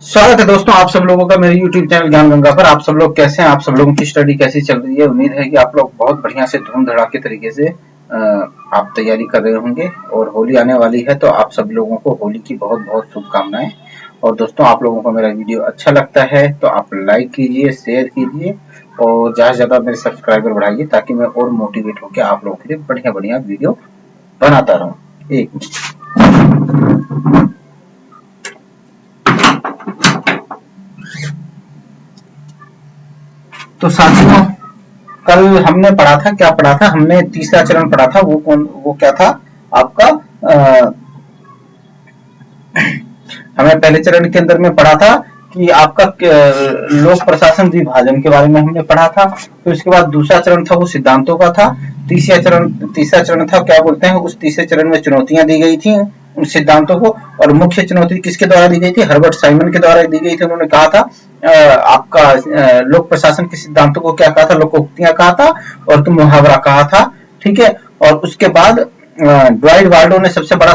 स्वागत है दोस्तों आप सब लोगों का मेरे YouTube चैनल ज्ञान गंगा पर। आप सब लोग कैसे हैं? आप सब लोगों की स्टडी कैसी चल रही है? उम्मीद है कि आप लोग बहुत बढ़िया से धूम धड़ाके तरीके से आप तैयारी कर रहे होंगे। और होली आने वाली है तो आप सब लोगों को होली की बहुत बहुत शुभकामनाएं। और दोस्तों आप लोगों को मेरा वीडियो अच्छा लगता है तो आप लाइक कीजिए, शेयर कीजिए और ज्यादा से ज्यादा मेरे सब्सक्राइबर बढ़ाइए ताकि मैं और मोटिवेट होकर आप लोगों के लिए बढ़िया बढ़िया वीडियो बनाता रहूं। एक तो साथियों, कल हमने पढ़ा था, क्या पढ़ा था हमने? तीसरा चरण पढ़ा था। वो क्या था आपका? हमें पहले चरण के अंदर में पढ़ा था कि आपका लोक प्रशासन विभाजन के बारे में हमने पढ़ा था। तो इसके बाद दूसरा चरण था वो सिद्धांतों का था। तीसरा चरण था, क्या बोलते हैं, उस तीसरे चरण में चुनौतियां दी गई थी उन सिद्धांतों को। और मुख्य चुनौती किसके द्वारा दी गई थी? हर्बर्ट साइमन के द्वारा दी गई थी। उन्होंने कहा था आपका लोक प्रशासन के सिद्धांतों को क्या कहा था? लोकोक्तियां कहा था और तुम मुहावरा कहा था। ठीक है। और उसके बाद ड्वाइट वाल्डो ने सबसे बड़ा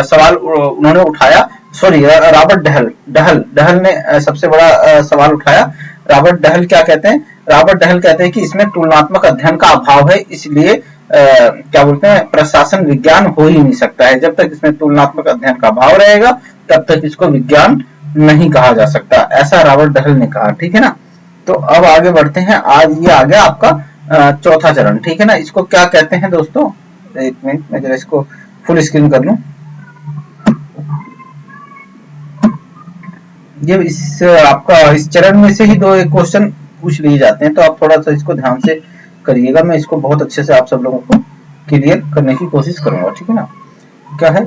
सवाल उन्होंने उठाया। सॉरी, रॉबर्ट डहल ने सबसे बड़ा सवाल उठाया। रॉबर्ट डहल क्या कहते हैं? रॉबर्ट डहल कहते हैं कि इसमें तुलनात्मक अध्ययन का अभाव है, इसलिए क्या बोलते हैं, प्रशासन विज्ञान हो ही नहीं सकता है। जब तक इसमें तुलनात्मक अध्ययन का अभाव रहेगा तब तक इसको विज्ञान नहीं कहा जा सकता, ऐसा रॉबर्ट डहल ने कहा। ठीक है ना। तो अब आगे बढ़ते हैं। आज ये आ गया आपका चौथा चरण। ठीक है ना। इसको क्या कहते हैं दोस्तों? एक मिनट, मैं जरा इसको फुल स्क्रीन कर लूं। ये इस आपका इस चरण में से ही दो एक क्वेश्चन पूछ लिए जाते हैं, तो आप थोड़ा सा इसको ध्यान से करिएगा। मैं इसको बहुत अच्छे से आप सब लोगों को क्लियर करने की कोशिश करूंगा। ठीक है ना। क्या है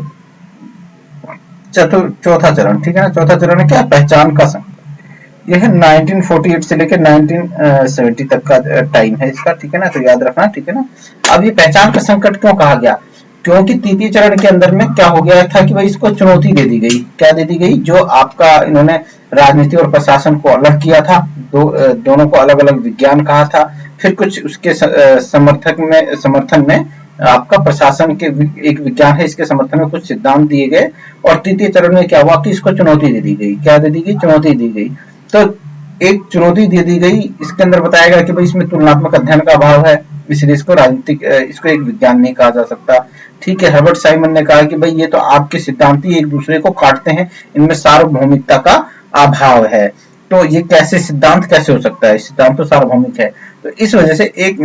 चौथा चरण? ठीक है ना। चौथा चरण है क्या? पहचान का संकट। यह है 1948 से लेकर 1970 तक का टाइम है इसका। ठीक है ना। तो याद रखना। ठीक है ना। अब ये पहचान का संकट क्यों कहा गया? क्योंकि तृतीय चरण के अंदर में क्या हो गया था कि भाई इसको चुनौती दे दी गई। क्या दे दी गई? जो आपका इन्होंने राजनीति और प्रशासन को अलग किया था, दोनों को अलग अलग विज्ञान कहा था। फिर कुछ उसके समर्थन में आपका प्रशासन के एक विज्ञान है, इसके समर्थन में कुछ सिद्धांत दिए गए। और तृतीय चरण में क्या हुआ कि इसको चुनौती दे दी गई। क्या दे दी गई? चुनौती दी गई। तो एक चुनौती दे दी गई, इसके अंदर बताया गया कि भाई इसमें तुलनात्मक अध्ययन का अभाव है, इसलिए इसको राजनीतिक इसको एक विज्ञान नहीं कहा जा सकता। ठीक है। हर्बर्ट साइमन ने कहा कि भाई ये तो आपके सिद्धांत ही एक दूसरे को काटते हैं, इनमें सार्वभौमिकता का अभाव है। तो ये कैसे सिद्धांत कैसे हो सकता है? सिद्धांत तो सार्वभौमिक है। तो इस वजह से एक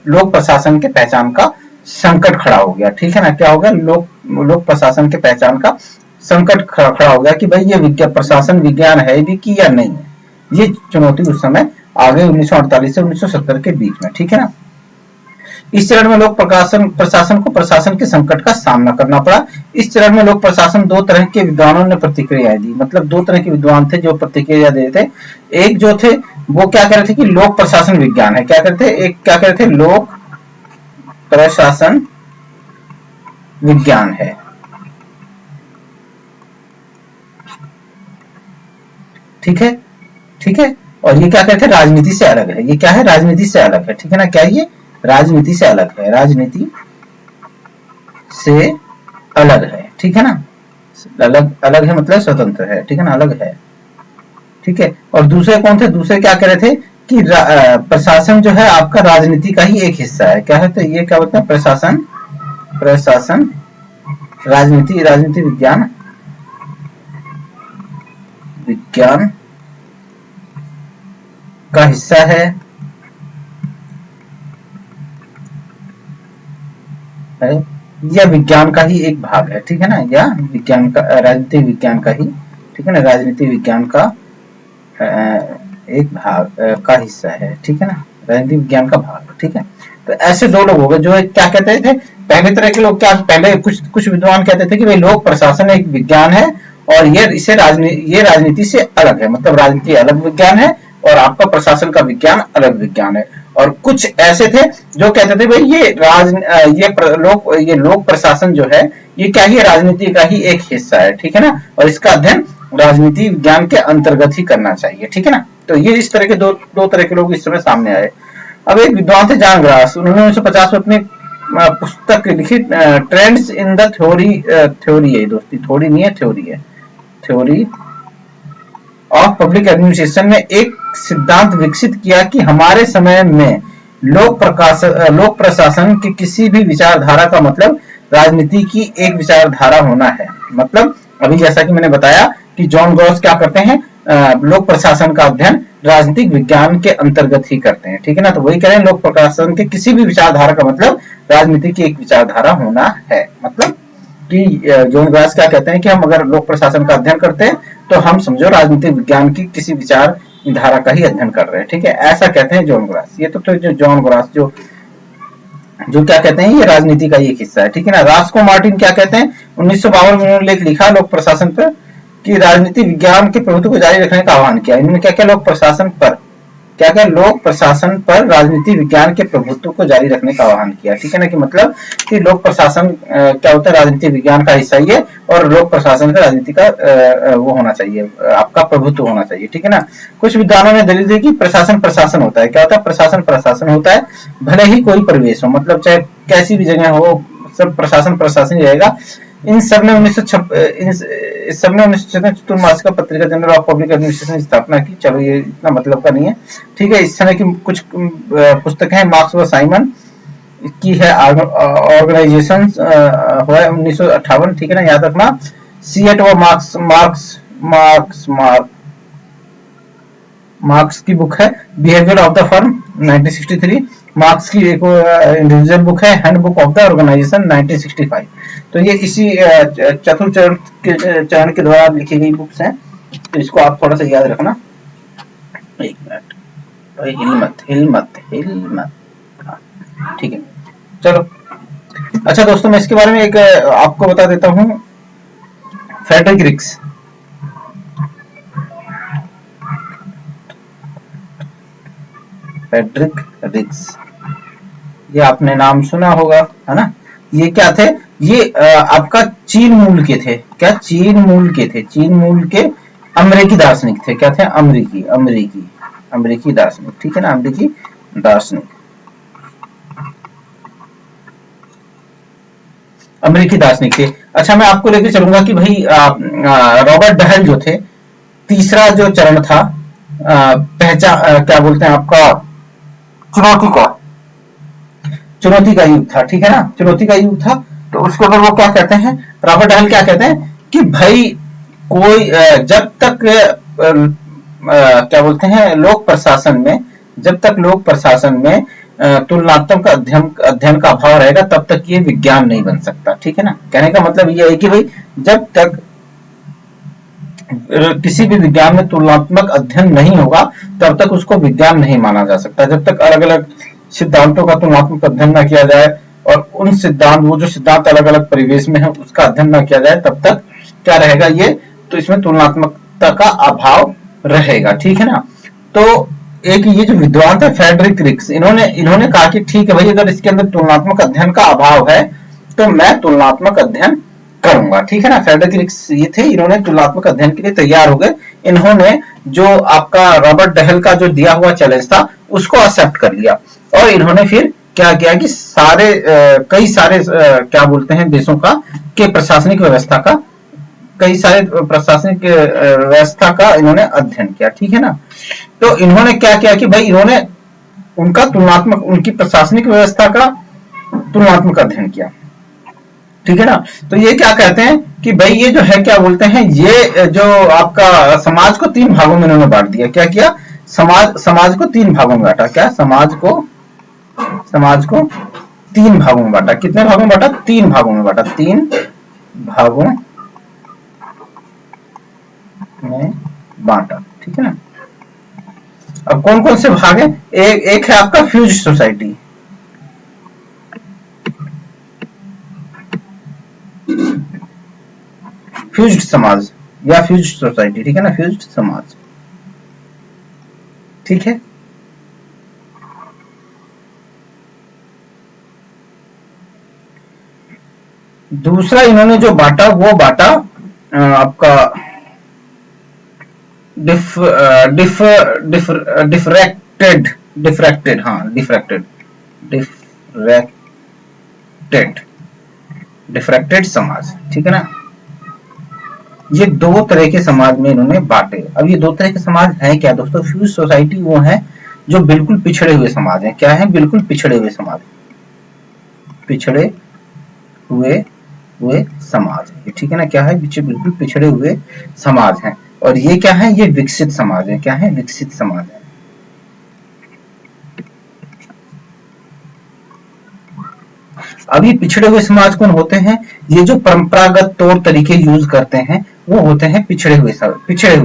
लोक प्रशासन के पहचान का संकट खड़ा हो गया। ठीक है ना। क्या हो गया? लोक प्रशासन के पहचान का संकट खड़ा हो गया कि भाई ये प्रशासन विज्ञान है भी कि या नहीं है। ये चुनौती उस समय आ गई 1948 से 1970 के बीच में। ठीक है ना। इस चरण में लोक प्रशासन को प्रशासन के संकट का सामना करना पड़ा। इस चरण में लोक प्रशासन दो तरह के विद्वानों ने प्रतिक्रियाएं दी। मतलब दो तरह के विद्वान थे जो प्रतिक्रिया दे रहे थे। एक जो थे वो क्या कह रहे थे कि लोक प्रशासन विज्ञान है। क्या कहते थे? एक क्या कहते थे? लोक प्रशासन विज्ञान है। ठीक है। ठीक है। और ये क्या कहते हैं? राजनीति से अलग है। ये क्या है? राजनीति से अलग है। ठीक है ना। क्या ये? राजनीति से अलग है। राजनीति से अलग है। ठीक है ना। अलग अलग है मतलब स्वतंत्र है। ठीक है ना। अलग है। ठीक है। और दूसरे कौन थे? दूसरे क्या कह रहे थे कि प्रशासन जो है आपका राजनीति का ही एक हिस्सा है। क्या है? तो ये क्या बोलते हैं? प्रशासन राजनीति विज्ञान का हिस्सा है। या विज्ञान का ही एक भाग है। ठीक है ना। या विज्ञान का, राजनीतिक विज्ञान का ही, ठीक है ना, राजनीतिक विज्ञान का एक भाग का हिस्सा है। ठीक है ना। राजनीतिक विज्ञान का भाग। ठीक है। तो ऐसे दो लोग हो गए जो क्या कहते थे? पहले तरह के लोग क्या, पहले कुछ विद्वान कहते थे कि भाई लोक प्रशासन एक विज्ञान है और ये राजनीति से अलग है, मतलब राजनीति अलग विज्ञान है और आपका प्रशासन का विज्ञान अलग विज्ञान है। और कुछ ऐसे थे जो कहते थे भाई ये लोक प्रशासन जो है ये क्या ही राजनीति का ही एक हिस्सा है। ठीक है ना। और इसका अध्ययन राजनीति विज्ञान के अंतर्गत ही करना चाहिए। ठीक है ना। तो ये इस तरह के दो तरह के लोग इस समय सामने आए। अब एक विद्वान थे जॉन ग्रास, उन्होंने 1950 में अपनी पुस्तक लिखी ट्रेंड्स इन द थ्योरी है दोस्ती, थ्योरी नहीं है, थ्योरी है, थ्योरी ऑफ पब्लिक एडमिनिस्ट्रेशन में एक सिद्धांत विकसित किया कि हमारे समय में लोक प्रशासन की किसी भी विचारधारा का मतलब राजनीति की एक विचारधारा होना है। मतलब अभी जैसा कि मैंने बताया कि जॉन गॉस क्या करते हैं, लोक प्रशासन का अध्ययन राजनीतिक विज्ञान के अंतर्गत ही करते हैं, ठीक है ना। तो वही कह रहे हैं लोक प्रशासन के किसी भी विचारधारा का मतलब राजनीति की एक विचारधारा होना है। मतलब कि जॉन गॉस क्या कहते हैं कि हम अगर लोक प्रशासन का अध्ययन करते हैं तो हम समझो राजनीतिक विज्ञान की किसी विचार धारा का ही अध्ययन कर रहे हैं, ठीक है, ऐसा कहते हैं जॉन ग्रास। ये तो जो जॉन ग्रास जो क्या कहते हैं, ये राजनीति का एक हिस्सा है, ठीक है ना। रास्को मार्टिन क्या कहते हैं, 1952 में उन्होंने लेख लिखा लोक प्रशासन पर कि राजनीति विज्ञान के प्रभुत्व को जारी रखने का आह्वान किया। इन्होंने क्या क्या लोक प्रशासन पर लोक प्रशासन पर राजनीति विज्ञान के प्रभुत्व को जारी रखने का आह्वान किया, ठीक है ना। कि मतलब कि लोक प्रशासन क्या होता है, राजनीति विज्ञान का हिस्सा ही है और लोक प्रशासन का राजनीति का वो होना चाहिए, आपका प्रभुत्व होना चाहिए, ठीक है ना। कुछ विद्वानों ने दलील दी कि प्रशासन होता है, क्या होता है, प्रशासन होता है, भले ही कोई परिवेश हो, मतलब चाहे कैसी भी जगह हो, सब प्रशासन ही रहेगा। इन सब ने 1906 चतुर्मासिक पत्रिका जनरल ऑफ पब्लिक एडमिनिस्ट्रेशन की स्थापना की। चलो ये इतना मतलब का नहीं है, ठीक है। इस समय की कुछ पुस्तकें हैं, मार्क्स व साइमन की है, ऑर्गेनाइजेशन हुआ है 1958, ठीक है ना, याद रखना। सीएट व मार्क्स की बुक है behaviour of the firm 1963। Marks की एक इंडिविजुअल बुक है हैंडबुक ऑफ द ऑर्गेनाइजेशन 1965। तो ये इसी चतुर्थ चरण के द्वारा लिखी गई बुक्स हैं, तो इसको आप थोड़ा सा याद रखना। एक मिनट, हिल मत, ठीक है, चलो। अच्छा दोस्तों, मैं इसके बारे में एक आपको बता देता हूं। फ्रेडरिक रिक्स, ये आपने नाम सुना होगा, है ना। ये क्या थे, ये आपका चीन मूल के थे। क्या चीन मूल के अमेरिकी दार्शनिक थे। क्या थे, अमेरिकी दार्शनिक, ठीक है ना, अमेरिकी दार्शनिक थे। अच्छा, मैं आपको लेके चलूंगा कि भाई रॉबर्ट डहल जो थे, तीसरा जो चरण था क्या बोलते हैं आपका, चुनौती का युग था, ठीक है ना, चुनौती का युग था। तो उसके ऊपर वो क्या कहते हैं, रॉबर्ट डहल क्या कहते हैं कि भाई कोई जब तक क्या बोलते हैं लोक प्रशासन में तुलनात्मक अध्ययन का अभाव रहेगा, तब तक ये विज्ञान नहीं बन सकता, ठीक है ना। कहने का मतलब ये है कि भाई जब तक किसी भी विज्ञान में तुलनात्मक अध्ययन नहीं होगा, तब तक उसको विज्ञान नहीं माना जा सकता। जब तक अलग अलग सिद्धांतों का तुलनात्मक अध्ययन न किया जाए और वो जो सिद्धांत अलग अलग परिवेश में है उसका अध्ययन न किया जाए, तब तक क्या रहेगा, ये तो इसमें तुलनात्मकता का अभाव रहेगा, ठीक है ना। तो एक ये जो विद्वान थे फ्रेडरिक रिक्स, इन्होंने कहा कि ठीक है भाई, अगर इसके अंदर तुलनात्मक अध्ययन का अभाव है तो मैं तुलनात्मक अध्ययन करूंगा, ठीक है ना। फ्रेडरिक रिक्स ये थे, इन्होंने तुलनात्मक अध्ययन के लिए तैयार हो गए। इन्होंने जो आपका रॉबर्ट डहल का जो दिया हुआ चैलेंज था उसको एक्सेप्ट कर लिया और इन्होंने फिर क्या किया कि कई सारे क्या बोलते हैं देशों का के प्रशासनिक व्यवस्था का इन्होंने अध्ययन किया, ठीक है ना। तो इन्होंने क्या किया कि भाई इन्होंने उनकी प्रशासनिक व्यवस्था का तुलनात्मक अध्ययन किया, ठीक है ना। तो ये क्या कहते हैं कि भाई ये जो है क्या बोलते हैं, ये जो आपका समाज को 3 भागों में इन्होंने बांट दिया। क्या किया, समाज को 3 भागों में बांटा। क्या, समाज को 3 भागों में बांटा। कितने भागों में बांटा, 3 भागों में बांटा, 3 भागों में बांटा, ठीक है ना। अब कौन कौन से भाग है, एक है आपका फ्यूज सोसाइटी, फ्यूज्ड समाज या फ्यूज्ड सोसाइटी, ठीक है ना, फ्यूज्ड समाज, ठीक है। दूसरा इन्होंने जो बांटा वो बांटा आपका डिफ्रैक्टेड समाज, ठीक है ना। ये दो तरह के समाज में इन्होंने बांटे। अब ये दो तरह के समाज हैं क्या दोस्तों? फ्यूज सोसाइटी वो है जो बिल्कुल पिछड़े हुए समाज हैं। क्या है? बिल्कुल पिछड़े हुए समाज, पिछड़े हुए समाज है, ठीक है ना। क्या है? बिल्कुल पिछड़े हुए समाज हैं। और ये क्या है? ये विकसित समाज है। क्या है? विकसित समाज है। अब ये पिछड़े हुए समाज कौन होते हैं? ये जो परंपरागत तौर तरीके यूज करते हैं वो होते हैं पिछड़े हुए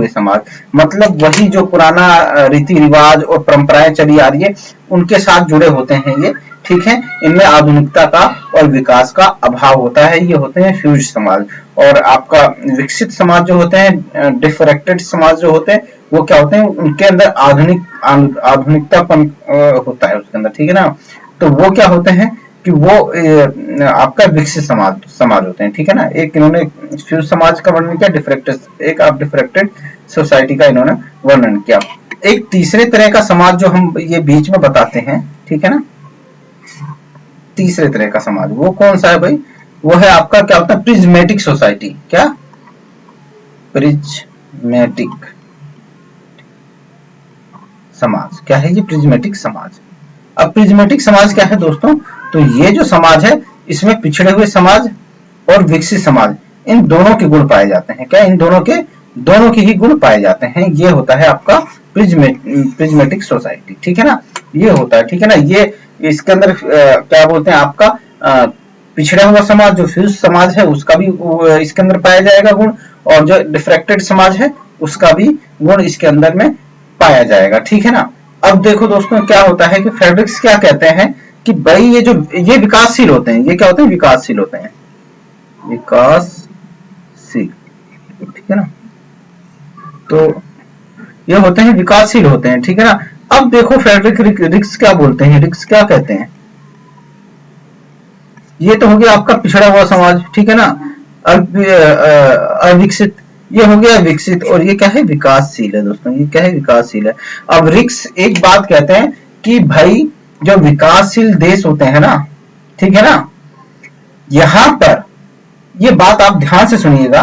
समाज। मतलब वही जो पुराना रीति रिवाज और परंपराएं चली आ रही है उनके साथ जुड़े होते हैं ये, ठीक है। इनमें आधुनिकता का और विकास का अभाव होता है। ये होते हैं फ्यूज समाज। और आपका विकसित समाज जो होते हैं, डिफरेक्टेड समाज जो होते हैं, वो क्या होते हैं? उनके अंदर आधुनिकतापन होता है उसके अंदर, ठीक है ना। तो वो क्या होते हैं कि वो आपका विकसित समाज होते हैं, ठीक है ना। एक इन्होंने फ्यूज समाज का वर्णन किया, डिफरेक्टेड सोसाइटी का इन्होंने वर्णन किया। एक तीसरे तरह का समाज जो हम ये बीच में बताते हैं, ठीक है ना, तीसरे तरह का समाज वो कौन सा है भाई? वो है आपका क्या होता है? Prismatic society. क्या? प्रिज्मेटिक समाज। क्या है ये? प्रिज्मेटिक समाज। अब प्रिज्मेटिक समाज क्या है दोस्तों? तो ये जो समाज है इसमें पिछड़े हुए समाज और विकसित समाज इन दोनों के गुण पाए जाते हैं। क्या? इन दोनों के ही गुण पाए जाते हैं। ये होता है आपका प्रिज्मेटिक सोसाइटी, ठीक है ना। ये होता है, ठीक है ना। ये इसके अंदर क्या बोलते हैं आपका पिछड़ा हुआ समाज जो फ्यूज समाज है उसका भी इसके अंदर पाया जाएगा गुण, और जो डिफ्रेक्टेड समाज है उसका भी गुण इसके अंदर में पाया जाएगा, ठीक है ना। अब देखो दोस्तों क्या होता है कि फ्रेडरिक्स क्या कहते हैं कि भाई ये विकासशील होते हैं। ये क्या होते हैं? विकासशील होते हैं, विकासशील, ठीक है ना। तो ये होते हैं विकासशील होते हैं, ठीक है ना। अब देखो फ्रेडरिक रिक्स क्या बोलते हैं, रिक्स क्या कहते हैं? ये तो हो गया आपका पिछड़ा हुआ समाज, ठीक है ना, अविकसित। ये हो गया विकसित, और ये क्या है? विकासशील है दोस्तों। ये क्या है? विकासशील है। अब रिक्स एक बात कहते हैं कि भाई जो विकासशील देश होते हैं ना, ठीक है ना, यहां पर ये बात आप ध्यान से सुनिएगा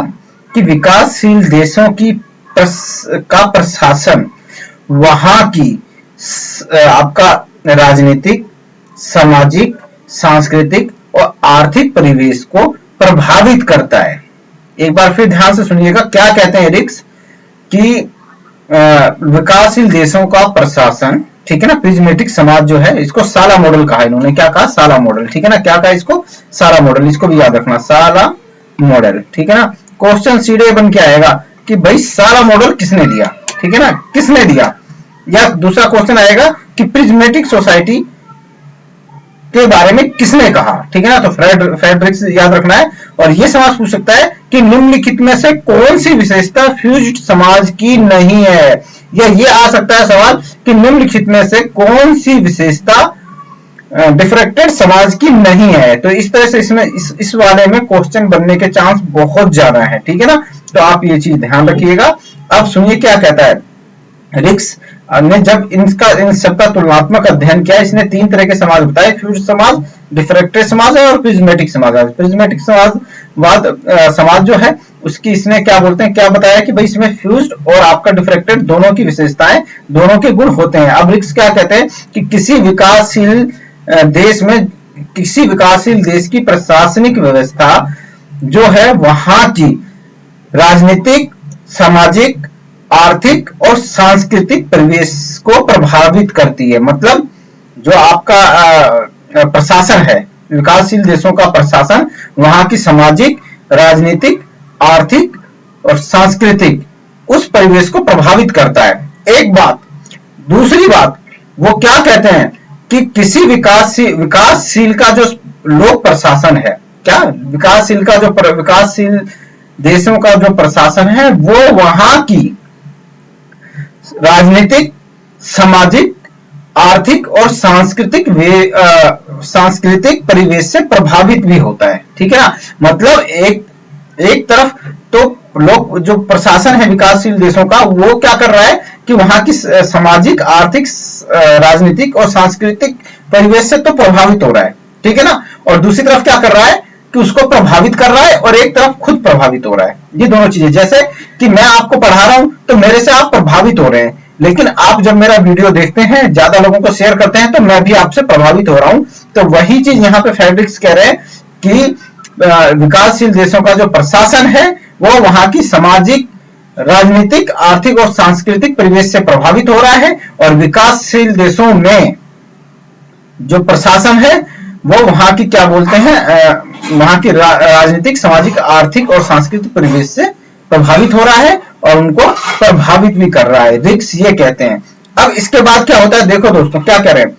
कि विकासशील देशों का प्रशासन वहां की आपका राजनीतिक, सामाजिक, सांस्कृतिक और आर्थिक परिवेश को प्रभावित करता है। एक बार फिर ध्यान से सुनिएगा क्या कहते हैं रिक्स कि विकासशील देशों का प्रशासन, ठीक है ना, प्रिज्मेटिक समाज जो है इसको साला मॉडल कहा इन्होंने। क्या कहा? साला मॉडल, ठीक है ना। क्या कहा इसको? साला मॉडल। इसको भी याद रखना, साला मॉडल, ठीक है ना। क्वेश्चन सीधे बन के आएगा कि भाई साला मॉडल किसने दिया, ठीक है ना, किसने दिया। या दूसरा क्वेश्चन आएगा कि प्रिज्मेटिक सोसाइटी के बारे में किसने कहा, ठीक है ना। तो फ्रेडरिक्स याद रखना है। और ये सवाल पूछ सकता है कि निम्नलिखित में से कौन सी विशेषता फ्यूज्ड समाज की नहीं है, या ये आ सकता है सवाल कि निम्नलिखित में से कौन सी विशेषता डिफरेक्टेड समाज की नहीं है। तो इस तरह से इसमें इस वाले में क्वेश्चन बनने के चांस बहुत ज्यादा है, ठीक है ना। तो आप ये चीज ध्यान रखिएगा। अब सुनिए क्या कहता है रिक्स ने। जब इन सबका तुलनात्मक अध्ययन किया, इसने तीन तरह के समाज बताए, फ्यूज समाज, डिफरेक्टेड समाज और प्रिज्मेटिक समाज। प्रिज्मेटिक समाज जो है उसकी इसने क्या बोलते हैं, क्या बताया कि भाई इसमें फ्यूज्ड और आपका डिफरेक्टेड दोनों की विशेषताएं, दोनों के गुण होते हैं। अब रिक्स क्या कहते हैं कि किसी विकासशील देश की प्रशासनिक व्यवस्था जो है वहां की राजनीतिक, सामाजिक, आर्थिक और सांस्कृतिक परिवेश को प्रभावित करती है। मतलब जो आपका प्रशासन है, विकासशील देशों का प्रशासन वहां की सामाजिक, राजनीतिक, आर्थिक और सांस्कृतिक उस परिवेश को प्रभावित करता है। एक बात। दूसरी बात, वो क्या कहते हैं कि किसी विकासशील का जो लोक प्रशासन है, क्या विकासशील देशों का जो प्रशासन है वो वहां की राजनीतिक, सामाजिक, आर्थिक और सांस्कृतिक परिवेश से प्रभावित भी होता है, ठीक है ना। मतलब एक तरफ तो लोग जो प्रशासन है विकासशील देशों का वो क्या कर रहा है कि वहां की सामाजिक, आर्थिक, राजनीतिक और सांस्कृतिक परिवेश से तो प्रभावित हो रहा है, ठीक है ना। और दूसरी तरफ क्या कर रहा है कि उसको प्रभावित कर रहा है और एक तरफ खुद प्रभावित हो रहा है। ये दोनों चीजें, जैसे कि मैं आपको पढ़ा रहा हूं तो मेरे से आप प्रभावित हो रहे हैं, लेकिन आप जब मेरा वीडियो देखते हैं, ज्यादा लोगों को शेयर करते हैं, तो मैं भी आपसे प्रभावित हो रहा हूं। तो वही चीज यहाँ पे फ्रेडरिक्स कह रहे हैं कि विकासशील देशों का जो प्रशासन है वो वहां की सामाजिक, राजनीतिक, आर्थिक और सांस्कृतिक परिवेश से प्रभावित हो रहा है, और विकासशील देशों में जो प्रशासन है वो वहां की क्या बोलते हैं, वहां की राजनीतिक, सामाजिक, आर्थिक और सांस्कृतिक परिवेश से प्रभावित हो रहा है और उनको प्रभावित भी कर रहा है। रिक्स ये कहते हैं। अब इसके बाद क्या होता है, देखो दोस्तों क्या कह रहे हैं।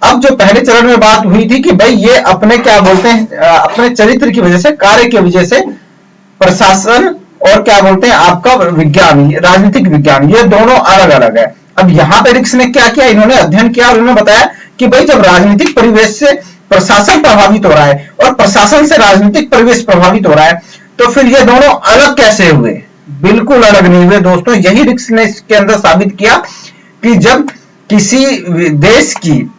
अब जो पहले चरण में बात हुई थी कि भाई ये अपने क्या बोलते हैं, अपने चरित्र की वजह से, कार्य की वजह से प्रशासन और क्या बोलते हैं आपका विज्ञान, राजनीतिक विज्ञान, ये दोनों अलग अलग है। अब यहाँ पे रिक्स ने क्या किया, इन्होंने अध्ययन किया और इन्होंने बताया कि भाई जब राजनीतिक परिवेश से प्रशासन प्रभावित हो रहा है और प्रशासन से राजनीतिक परिवेश प्रभावित हो रहा है, तो फिर ये दोनों अलग कैसे हुए? बिल्कुल अलग नहीं हुए दोस्तों। यही रिक्स ने इसके अंदर साबित किया कि जब किसी देश की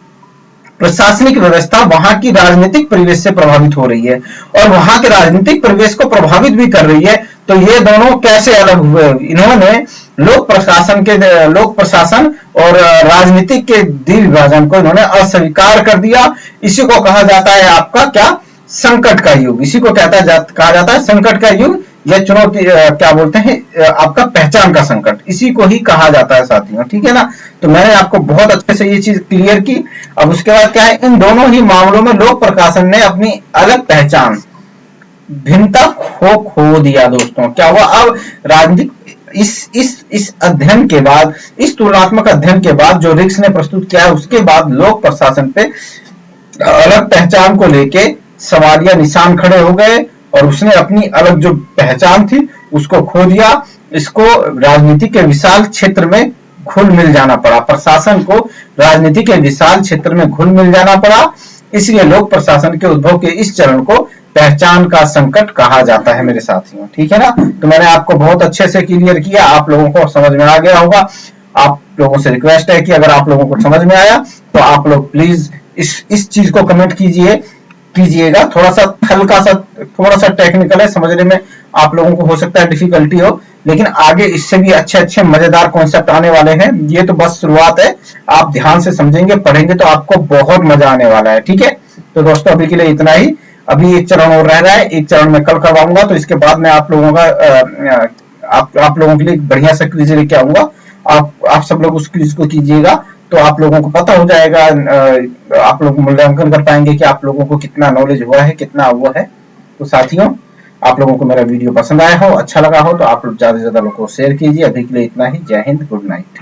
प्रशासनिक व्यवस्था वहां की राजनीतिक परिवेश से प्रभावित हो रही है और वहां के राजनीतिक परिवेश को प्रभावित भी कर रही है, तो ये दोनों कैसे अलग हुए? इन्होंने लोक प्रशासन और राजनीतिक के द्विविभाजन को इन्होंने अस्वीकार कर दिया। इसी को कहा जाता है आपका क्या, संकट का युग। इसी को कहा जाता है संकट का युग, या चुनौती, क्या बोलते हैं आपका पहचान का संकट, इसी को ही कहा जाता है साथियों, ठीक है ना। तो मैंने आपको बहुत अच्छे से ये चीज क्लियर की। अब उसके बाद क्या है, इन दोनों ही मामलों में लोक प्रशासन ने अपनी अलग पहचान, भिन्नता खो दिया दोस्तों। क्या हुआ, अब राजनीतिक इस अध्ययन के बाद, इस तुलनात्मक अध्ययन के बाद जो रिक्स ने प्रस्तुत किया है, उसके बाद लोक प्रशासन पे अलग पहचान को लेके सवालिया निशान खड़े हो गए और उसने अपनी अलग जो पहचान थी उसको खो दिया। इसको राजनीति के विशाल क्षेत्र में घुल मिल जाना पड़ा, प्रशासन को राजनीति के विशाल क्षेत्र में घुल मिल जाना पड़ा। इसलिए लोक प्रशासन के उद्भव के इस चरण को पहचान का संकट कहा जाता है मेरे साथियों, ठीक है ना। तो मैंने आपको बहुत अच्छे से क्लियर किया, आप लोगों को समझ में आ गया होगा। आप लोगों से रिक्वेस्ट है कि अगर आप लोगों को समझ में आया तो आप लोग प्लीज इस चीज को कमेंट कीजिएगा। थोड़ा सा टेक्निकल है, समझने में आप लोगों को हो सकता है डिफिकल्टी हो, लेकिन आगे इससे भी अच्छे मजेदार कॉन्सेप्ट आने वाले हैं। ये तो बस शुरुआत है, आप ध्यान से समझेंगे, पढ़ेंगे तो आपको बहुत मजा आने वाला है, ठीक है। तो दोस्तों अभी के लिए इतना ही। अभी एक चरण और रह रहा है, एक चरण में कल करवाऊंगा, तो इसके बाद मैं आप लोगों के लिए बढ़िया सा क्विज लेके आऊंगा। आप सब लोग उस क्विज को कीजिएगा तो आप लोगों को पता हो जाएगा, आप लोग मूल्यांकन कर पाएंगे कि आप लोगों को कितना नॉलेज हुआ है, कितना हुआ है। तो साथियों, आप लोगों को मेरा वीडियो पसंद आया हो, अच्छा लगा हो, तो आप लोग ज्यादा से ज्यादा लोगों को शेयर कीजिए। अभी के लिए इतना ही। जय हिंद, गुड नाइट।